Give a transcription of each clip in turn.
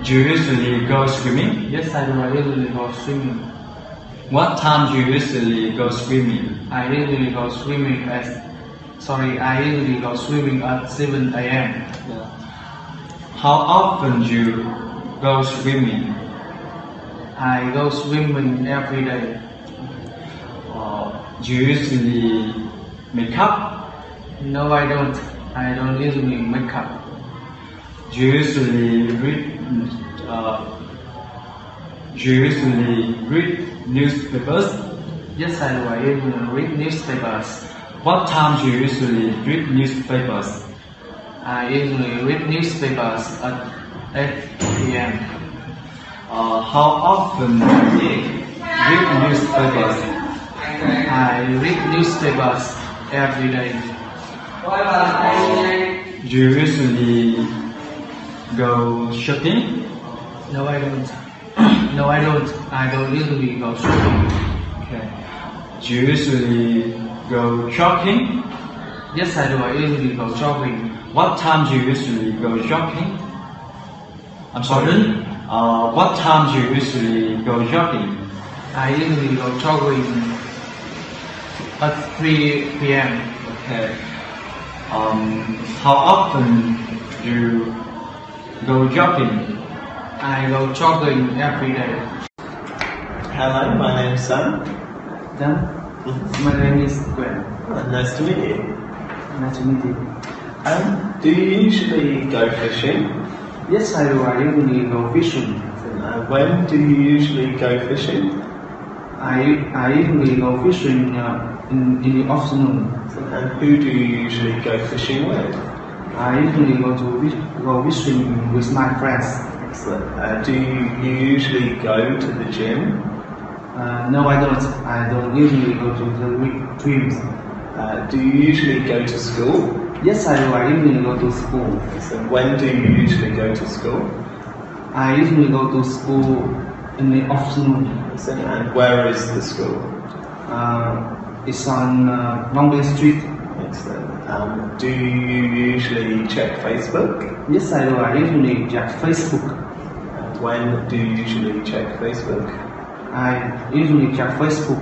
Do you usually go swimming? Yes, I do. I usually go swimming. What time do you usually go swimming? I usually go swimming at 7 a.m. Yeah. How often do you go swimming? I go swimming every day. Do you usually make up? No, I don't. I don't usually make up. Do you usually read newspapers? Yes, I do. I usually read newspapers. What time do you usually read newspapers? I usually read newspapers at 8 p.m. How often do you read newspapers? I read newspapers every day. Do you usually go shopping? No, I don't. No, I don't. I don't usually go shopping. Okay. Do you usually go jogging? Yes, I do. I usually go jogging. What time do you usually go jogging? I'm sorry. Pardon? What time do you usually go jogging? I usually go jogging at 3 p.m. Okay. How often do you go jogging? I go jogging every day. Hello, my name's Sam. Then, my name is Gwen. Nice to meet you. Nice to meet you. Do you usually go fishing? Yes, I do. I usually go fishing. When do you usually go fishing? I usually go fishing in the afternoon. And who do you usually go fishing with? I usually go fishing with my friends. Excellent. Do you usually go to the gym? No, I don't. I don't usually go to the gyms. Do you usually go to school? Yes, I do. I usually go to school. So when do you usually go to school? I usually go to school in the afternoon. And where is the school? It's on Longbin Street. Excellent. Do you usually check Facebook? Yes, I do. I usually check Facebook. And when do you usually check Facebook? I usually check Facebook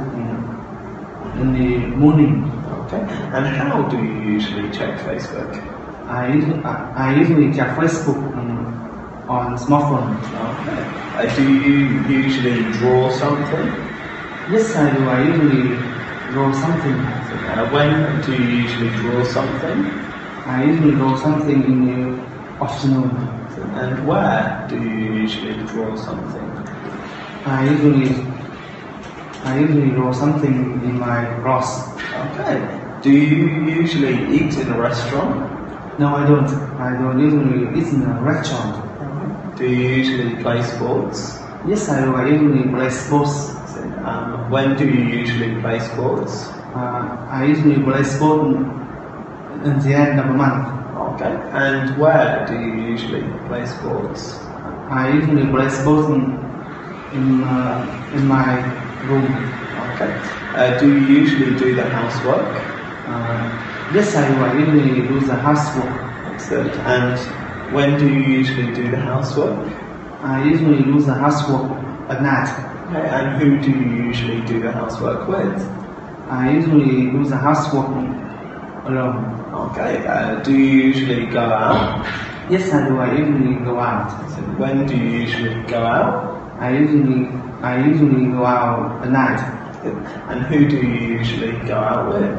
in the morning. Okay. And how do you usually check Facebook? I usually check Facebook on smartphone. Okay. Do you usually draw something? Yes, I do. I usually draw something. When do you usually draw something? I usually draw something in the afternoon. And where do you usually draw something? I usually draw something in my class. Okay. Do you usually eat in a restaurant? No, I don't. I don't usually eat in a restaurant. Do you usually play sports? Yes, I do. I usually play sports. When do you usually play sports? I usually play sport in the end of the month. Okay. And where do you usually play sports? I usually play sports in my room. Okay. Do you usually do the housework? Yes, I do. I usually do the housework. Excellent. And when do you usually do the housework? I usually do the housework at night. Okay. And who do you usually do the housework with? I usually do the housework alone. Okay. Do you usually go out? Yes, I do. I usually go out. So when do you usually go out? I usually go out at night. And who do you usually go out with?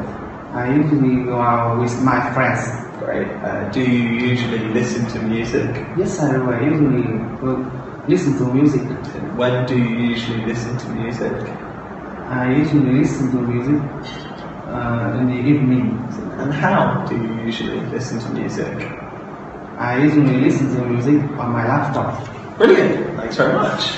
I usually go out with my friends. Great. Do you usually listen to music? Yes, I do. I usually listen to music. When do you usually listen to music? I usually listen to music in the evening. And how do you usually listen to music? I usually listen to music on my laptop. Brilliant. Thanks very much.